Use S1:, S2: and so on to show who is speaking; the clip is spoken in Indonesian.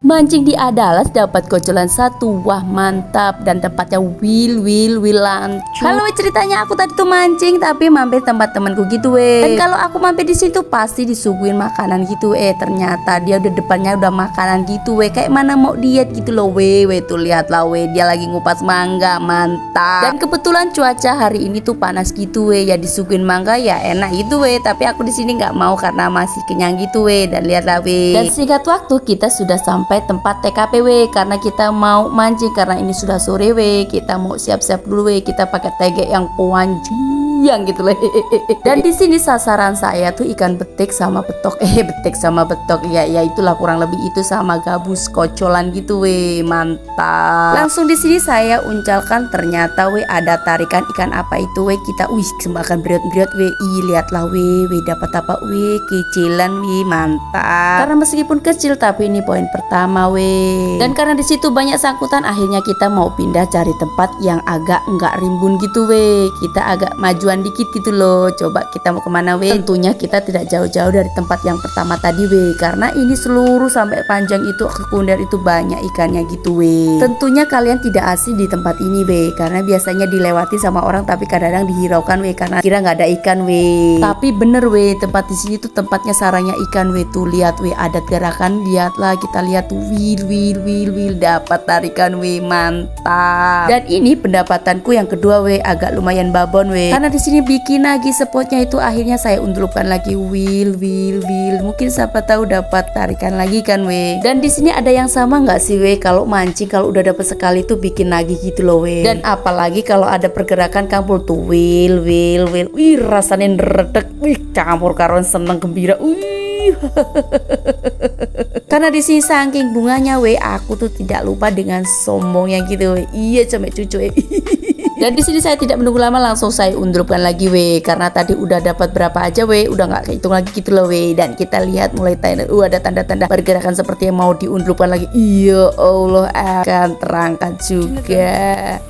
S1: Mancing di Adalas dapat kocolan satu, wah mantap, dan tempatnya wil lanjut. Halo, ceritanya aku tadi tuh mancing tapi mampir tempat temanku gitu dan kalau aku mampir di situ pasti disuguhin makanan gitu ternyata dia udah depannya udah makanan gitu kayak mana mau diet gitu loh tuh lihatlah dia lagi ngupas mangga, mantap. Dan kebetulan cuaca hari ini tuh panas gitu ya disuguhin mangga ya enak gitu tapi aku di sini nggak mau karena masih kenyang gitu dan lihatlah dan singkat waktu kita sudah sampai tempat TKP karena kita mau mancing karena ini sudah sore kita mau siap-siap dulu kita pakai tegek yang panjang gitu dan di sini sasaran saya tuh ikan betik sama betok betik sama betok ya itulah kurang lebih itu sama gabus kocolan gitu mantap. Langsung di sini saya uncalkan ternyata ada tarikan ikan apa itu kita semakan beriot-beriot lihatlah dapat apa kecilan mantap. Karena meskipun kecil tapi ini poin pertama dan karena di situ banyak sangkutan akhirnya kita mau pindah cari tempat yang agak enggak rimbun gitu kita agak majuan dikit gitu loh. Coba kita mau kemana tentunya kita tidak jauh-jauh dari tempat yang pertama tadi karena ini seluruh sampai panjang itu sekunder itu banyak ikannya gitu tentunya kalian tidak asing di tempat ini karena biasanya dilewati sama orang tapi kadang-kadang dihiraukan karena kira nggak ada ikan tapi bener tempat di sini tuh tempatnya sarangnya ikan tuh lihat ada gerakan, lihatlah kita lihat tuh wil dapat tarikan mantap. Dan ini pendapatanku yang kedua agak lumayan babon karena di sini bikin lagi spotnya itu akhirnya saya undulkan lagi wil mungkin siapa tahu dapat tarikan lagi kan dan di sini ada yang sama nggak sih kalau mancing kalau udah dapat sekali tuh bikin lagi gitu loh dan apalagi kalau ada pergerakan campur tuh wil rasanya ngeredek campur karon seneng gembira karena di sini saking bunganya aku tuh tidak lupa dengan sombongnya gitu iya sampai cucu dan di sini saya tidak menunggu lama langsung saya undurkan lagi karena tadi udah dapat berapa aja udah nggak kehitung lagi gitu loh dan kita lihat mulai ada tanda-tanda pergerakan seperti yang mau diundurkan lagi. Iya Allah akan terangkat juga.